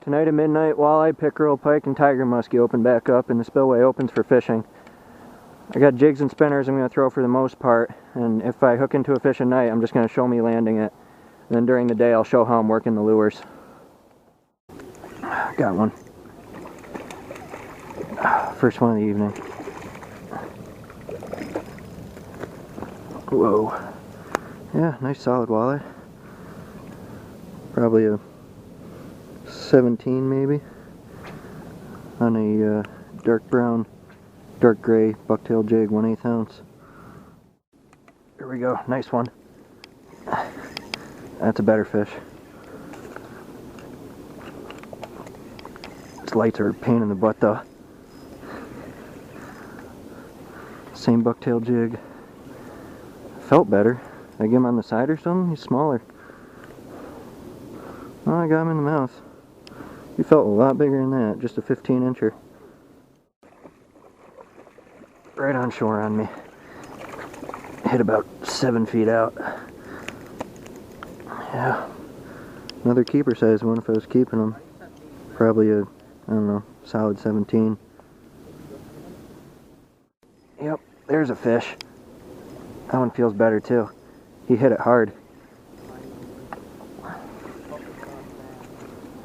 Tonight at midnight, walleye, pickerel, pike, and tiger muskie open back up, and the spillway opens for fishing. I got jigs and spinners I'm going to throw for the most part, and if I hook into a fish at night, I'm just going to show me landing it. And then during the day, I'll show how I'm working the lures. Got one. First one of the evening. Whoa. Yeah, nice solid walleye. Probably a 17 maybe. On a dark brown, dark gray bucktail jig, 1/8 ounce. There we go, nice one. That's a better fish. These lights are a pain in the butt though. Same bucktail jig. Felt better. I get him on the side or something? He's smaller. Oh, I got him in the mouth. He felt a lot bigger than that. Just a 15-incher. Right on shore on me. Hit about 7 feet out. Yeah. Another keeper size one if I was keeping them. Probably a, I don't know, solid 17. Yep, there's a fish. That one feels better too. He hit it hard.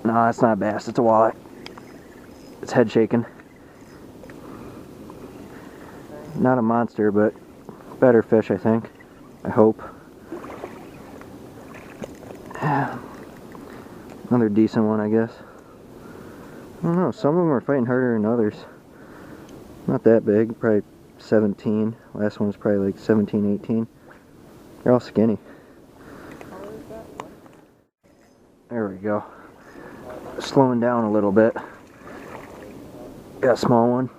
No, that's not a bass, it's a walleye. It's head shaking. Not a monster, but better fish, I think. I hope. Another decent one, I guess. I don't know, some of them are fighting harder than others. Not that big, probably 17. Last one's probably like 17, 18. They're all skinny. There we go. Slowing down a little bit. Got a small one.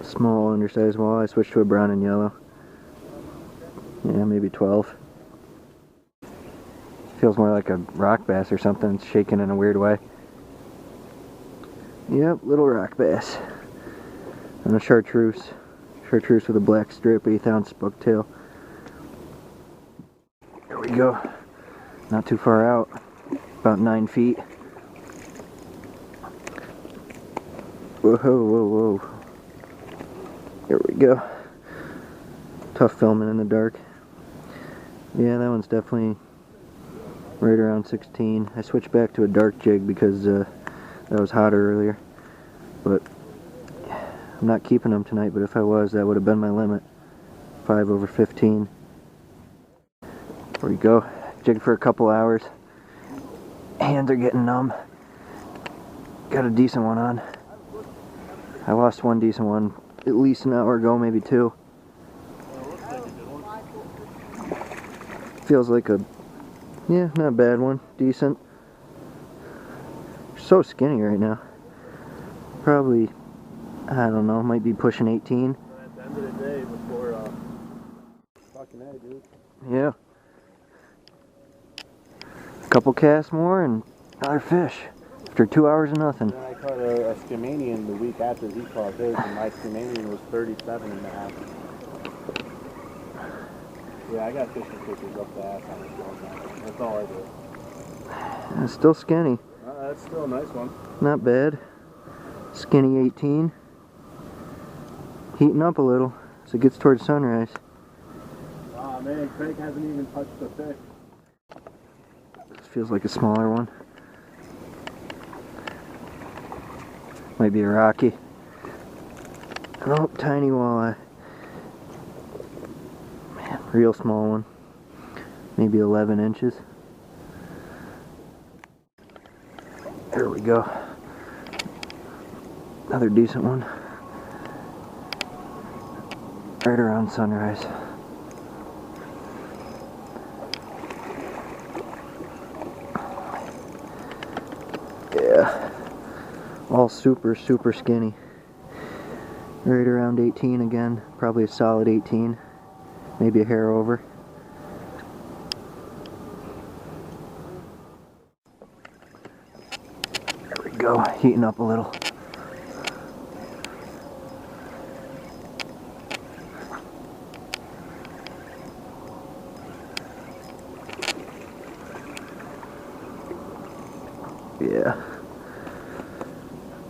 Small undersized walleye. I switched to a brown and yellow. Yeah, maybe 12. Feels more like a rock bass or something. It's shaking in a weird way. Yep, little rock bass. And a chartreuse. Chartreuse with a black strip, 1/8 ounce bucktail. There we go. Not too far out. About 9 feet. Whoa, whoa, whoa. There we go. Tough filming in the dark. Yeah, that one's definitely right around 16. I switched back to a dark jig because that was hotter earlier. But I'm not keeping them tonight, but if I was, that would have been my limit. 5/15. There we go. Jig for a couple hours. Hands are getting numb. Got a decent one on. I lost one decent one at least an hour ago, maybe 2. Feels like a, yeah, not a bad one. Decent. So skinny right now. Probably, I don't know, might be pushing 18. At the end of the day before fucking A, dude. Yeah. Couple casts more and another fish after 2 hours of nothing. And then I caught a Scamanian the week after he caught his, and my Scamanian was 37.5. Yeah, I got fishing pictures up the ass on this one. That's all I do. It's still skinny. That's still a nice one. Not bad. Skinny 18. Heating up a little as it gets towards sunrise. Aw man, Craig hasn't even touched the fish. This feels like a smaller one. Might be a rocky. Oh, tiny walleye. Man, real small one. Maybe 11 inches. There we go. Another decent one. Right around sunrise. Yeah. All super skinny. Right around 18 again. Probably a solid 18. Maybe a hair over. There we go. Heating up a little. Yeah.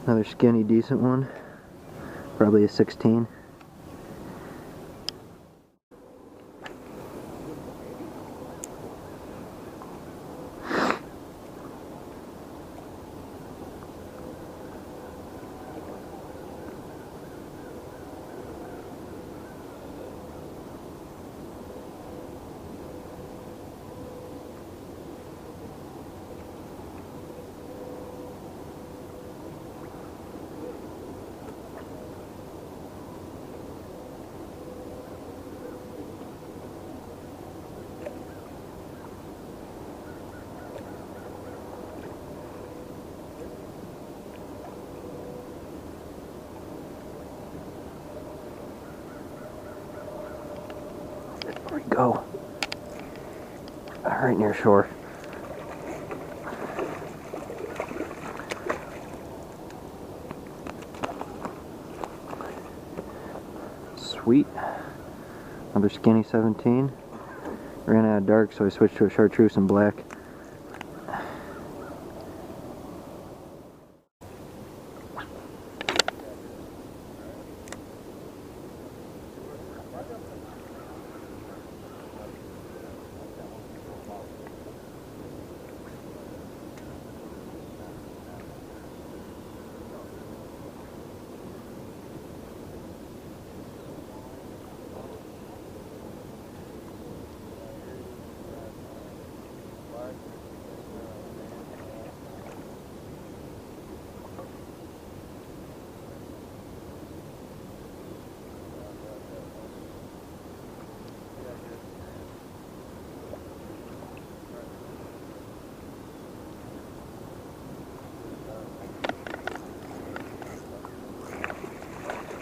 Another skinny, decent one. Probably a 16. There we go. Right near shore. Sweet. Another skinny 17. Ran out of dark, so I switched to a chartreuse and black.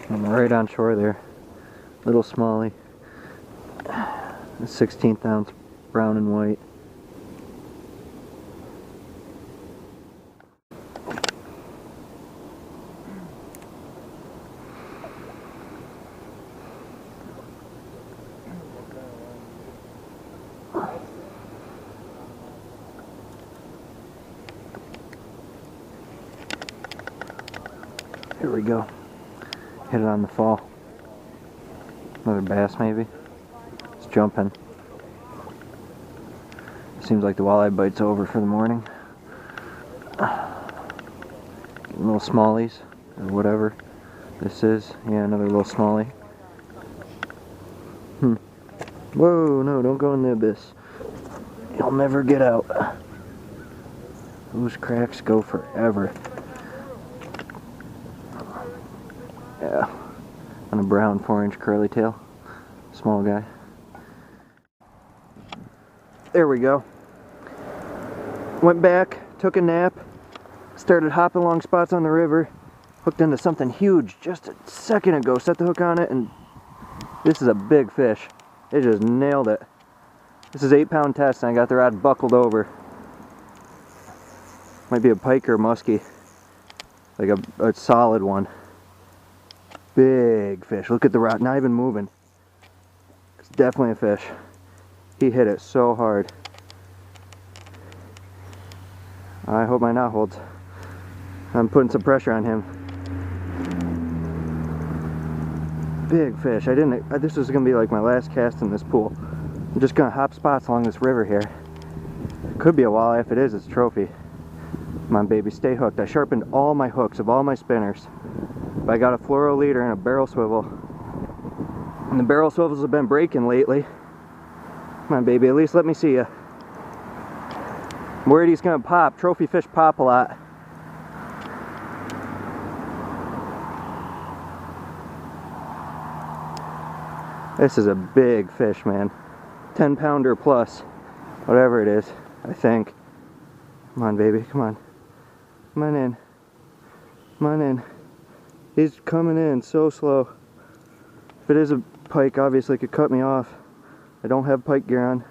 I'm right on shore there. Little smallie. A 16th ounce brown and white. Here we go. Hit it on the fall. Another bass maybe. It's jumping. Seems like the walleye bite's over for the morning. Getting little smallies or whatever this is. Yeah, another little smallie. Whoa, no, don't go in the abyss. You'll never get out. Those cracks go forever. Yeah, on a brown 4-inch curly tail, small guy. There we go. Went back, took a nap, started hopping along spots on the river, hooked into something huge just a second ago, set the hook on it, and this is a big fish. It just nailed it. This is 8-pound test, and I got the rod buckled over. Might be a pike or a muskie, like a solid one. Big fish. Look at the rod, not even moving. It's definitely a fish. He hit it so hard. I hope my knot holds. I'm putting some pressure on him. Big fish. This was gonna be like my last cast in this pool. I'm just gonna hop spots along this river here. Could be a walleye. If it is, it's a trophy. Come on, baby, stay hooked. I sharpened all my hooks of all my spinners. But I got a fluoro leader and a barrel swivel. And the barrel swivels have been breaking lately. Come on, baby, at least let me see you. I'm worried he's gonna pop. Trophy fish pop a lot. This is a big fish, man. 10-pounder plus. Whatever it is, I think. Come on, baby, come on. Come on in. Come on in. He's coming in so slow. If it is a pike, obviously it could cut me off. I don't have pike gear on.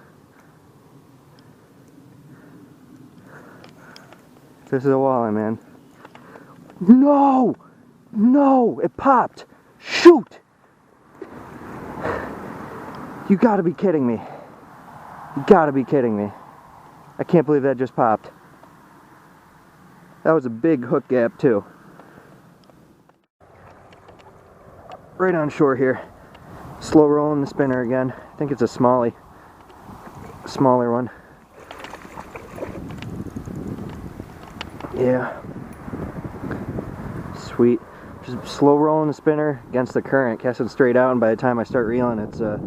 This is a walleye, man. No! No! It popped! Shoot! You gotta be kidding me. You gotta be kidding me. I can't believe that just popped. That was a big hook gap too. Right on shore here. Slow rolling the spinner again. I think it's a smaller one. Yeah. Sweet. Just slow rolling the spinner against the current, casting straight out, and by the time I start reeling, it's a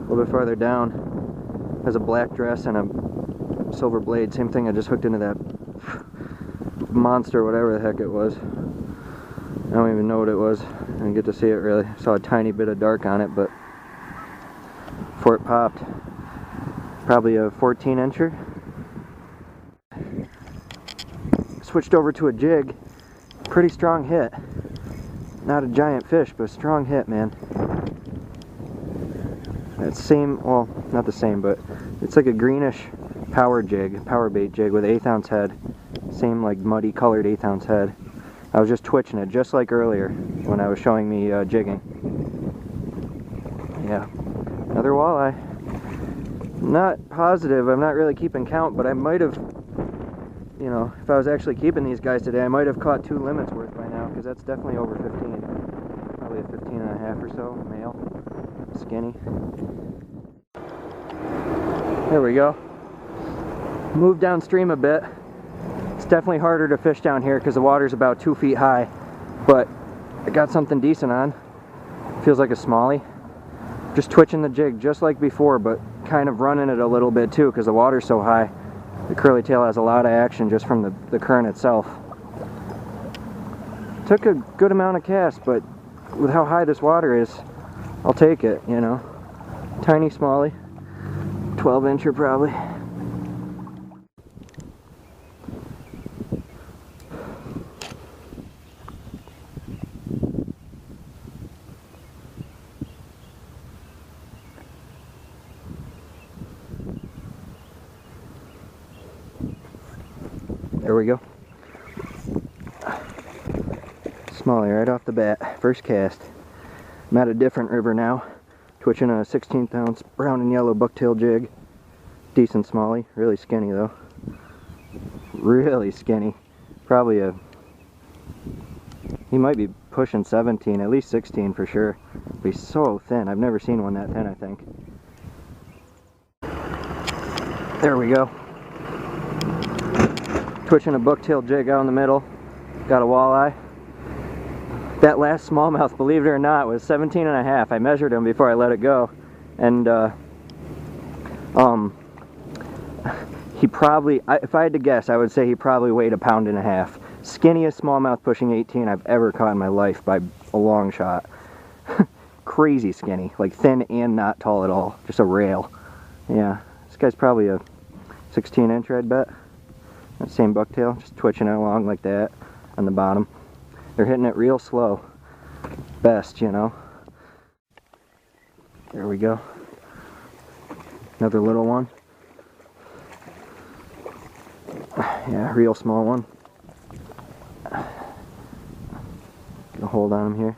little bit farther down. Has a black dress and a silver blade. Same thing I just hooked into that monster, whatever the heck it was. I don't even know what it was. I didn't get to see it really. I saw a tiny bit of dark on it, but before it popped, probably a 14-incher. Switched over to a jig. Pretty strong hit. Not a giant fish, but a strong hit, man. That same, well, not the same, but it's like a greenish power bait jig with 1/8 ounce head. Same like muddy colored 1/8 ounce head. I was just twitching it, just like earlier when I was showing me jigging. Yeah, another walleye. Not positive, I'm not really keeping count, but I might have, you know, if I was actually keeping these guys today, I might have caught 2 limits worth by now, because that's definitely over 15. Probably a 15.5 or so, male, skinny. There we go. Moved downstream a bit. It's definitely harder to fish down here because the water's about 2 feet high, but I got something decent on. Feels like a smallie. Just twitching the jig just like before, but kind of running it a little bit too because the water's so high. The curly tail has a lot of action just from the current itself. Took a good amount of cast, but with how high this water is, I'll take it, you know. Tiny smallie, 12-incher probably. There we go. Smallie right off the bat, first cast. I'm at a different river now, twitching a 16th ounce brown and yellow bucktail jig. Decent smallie, really skinny though. Really skinny. Probably he might be pushing 17, at least 16 for sure. But he's so thin, I've never seen one that thin, I think. There we go. Twitching a bucktail jig out in the middle. Got a walleye. That last smallmouth, believe it or not, was 17.5. I measured him before I let it go. And he probably, if I had to guess, I would say he probably weighed 1.5 pounds. Skinniest smallmouth pushing 18 I've ever caught in my life by a long shot. Crazy skinny, like thin and not tall at all. Just a rail. Yeah, this guy's probably a 16-incher, I'd bet. That same bucktail, just twitching it along like that on the bottom. They're hitting it real slow. Best, you know. There we go. Another little one. Yeah, real small one. Get a hold on him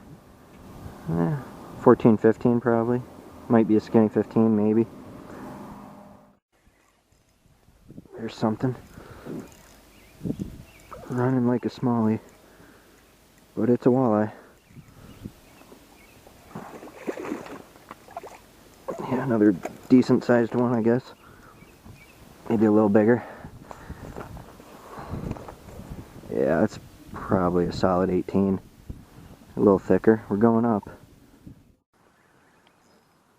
here. 14, 15 probably. Might be a skinny 15 maybe. There's something. Running like a smallie. But it's a walleye. Yeah, another decent sized one, I guess. Maybe a little bigger. Yeah, it's probably a solid 18. A little thicker. We're going up.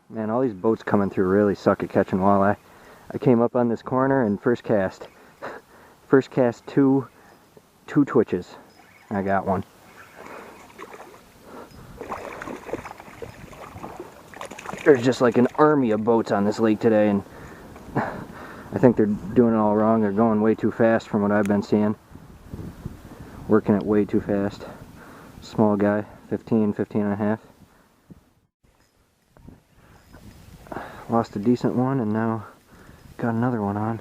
Man, all these boats coming through really suck at catching walleye. I came up on this corner and first cast. First cast, two twitches. I got one. There's just like an army of boats on this lake today, and I think they're doing it all wrong. They're going way too fast from what I've been seeing. Working it way too fast. Small guy, 15 and a half. Lost a decent one and now got another one on.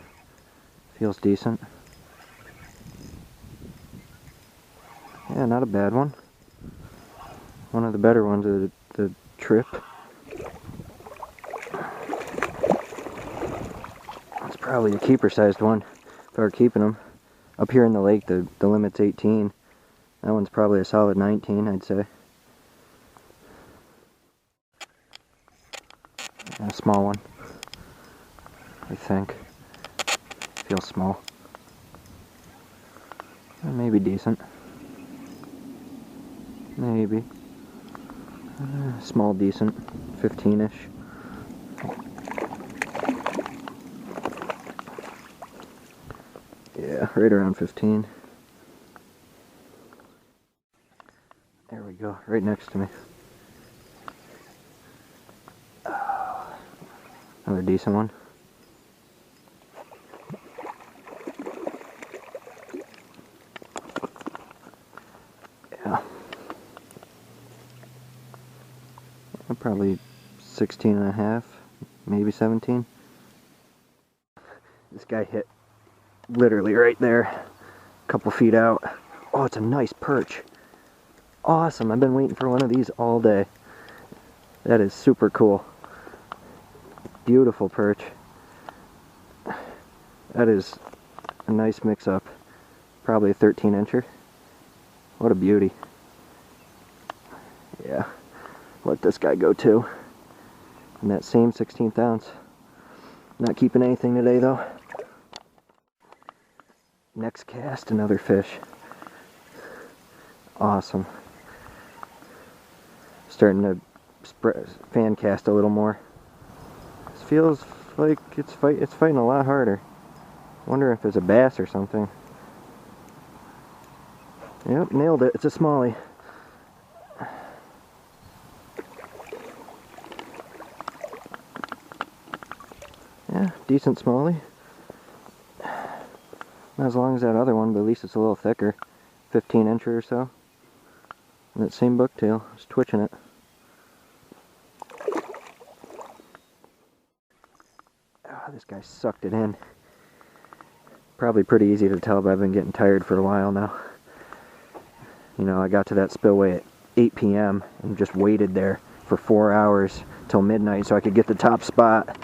Feels decent. Yeah, not a bad one. One of the better ones of the trip. It's probably a keeper sized one if I were keeping them. Up here in the lake, the limit's 18. That one's probably a solid 19, I'd say. A small one, I think. Feels small. Maybe decent. Maybe. Small, decent. 15-ish. Yeah, right around 15. There we go, right next to me. Another decent one. Yeah. Probably 16 and a half, maybe 17. This guy hit literally right there, a couple feet out. Oh, it's a nice perch. Awesome, I've been waiting for one of these all day. That is super cool. Beautiful perch. That is a nice mix-up. Probably a 13-incher. What a beauty. Yeah, let this guy go too. And that same 16th ounce. Not keeping anything today though. Next cast, another fish. Awesome. Starting to fan cast a little more. This feels like it's fighting a lot harder. Wonder if there's a bass or something. Yep, nailed it. It's a smallie. Yeah, decent smallie. Not as long as that other one, but at least it's a little thicker. 15-incher or so. And that same bucktail is twitching it. Oh, this guy sucked it in. Probably pretty easy to tell, but I've been getting tired for a while now. You know, I got to that spillway at 8 p.m. and just waited there for 4 hours till midnight so I could get the top spot.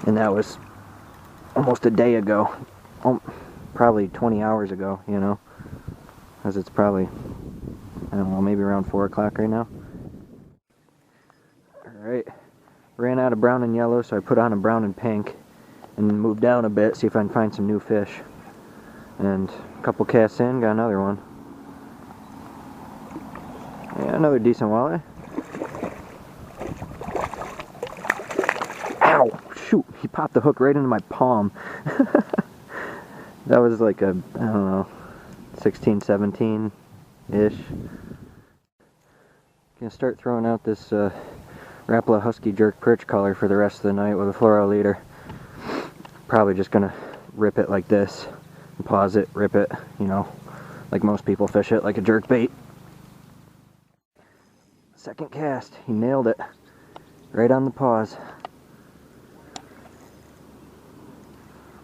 And that was almost a day ago. Probably 20 hours ago, you know. Because it's probably, I don't know, maybe around 4 o'clock right now. Alright. Ran out of brown and yellow, so I put on a brown and pink. And moved down a bit, see if I can find some new fish. And a couple casts in, got another one. Yeah, another decent walleye. Ow! Shoot! He popped the hook right into my palm. That was like a, I don't know, 16, 17-ish. Gonna start throwing out this Rapala Husky Jerk perch color for the rest of the night with a fluoro leader. Probably just gonna rip it like this. Pause it, rip it, you know, like most people fish it, like a jerk bait. Second cast, he nailed it. Right on the pause. It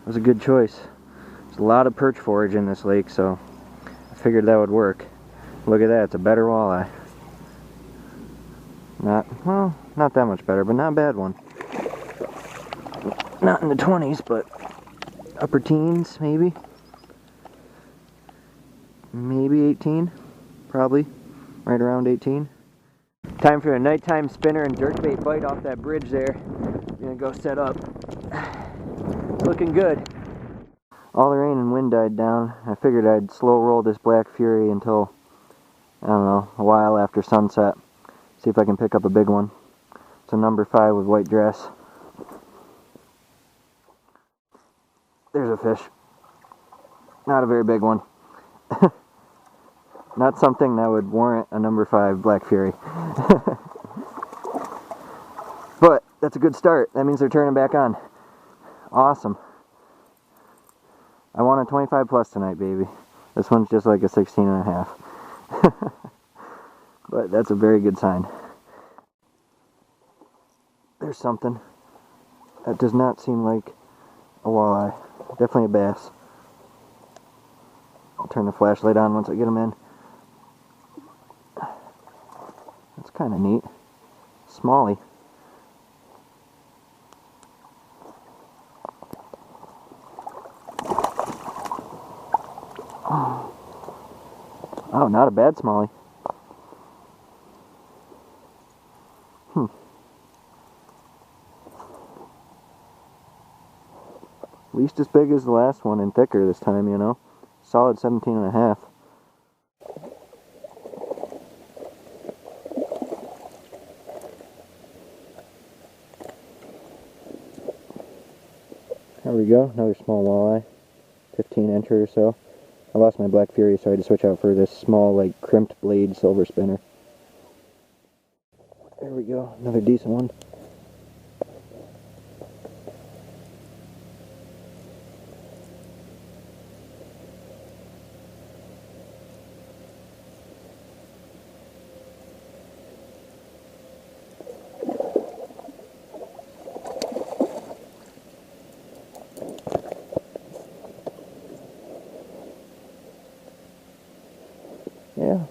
was a good choice. There's a lot of perch forage in this lake, so I figured that would work. Look at that, it's a better walleye. Well, not that much better, but not a bad one. Not in the 20s, but upper teens, maybe. Maybe 18, probably, right around 18. Time for a nighttime spinner and jerkbait bite off that bridge there. Gonna go set up. Looking good. All the rain and wind died down. I figured I'd slow roll this Black Fury until, I don't know, a while after sunset. See if I can pick up a big one. It's a number 5 with white dress. There's a fish. Not a very big one. Not something that would warrant a number 5 Black Fury. But that's a good start. That means they're turning back on. Awesome. I want a 25 plus tonight, baby. This one's just like a 16 and a half. But that's a very good sign. There's something. That does not seem like a walleye. Definitely a bass. I'll turn the flashlight on once I get them in. That's kind of neat. Smallie. Oh, not a bad smallie. At least as big as the last one and thicker this time, you know. Solid 17 and a half. There we go, another small walleye. 15-incher or so. I lost my Black Fury, so I had to switch out for this small, like, crimped blade silver spinner. There we go, another decent one. Yeah,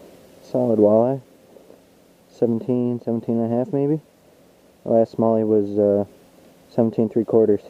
solid walleye. 17 and a half maybe. The last smallie was 17 3/4.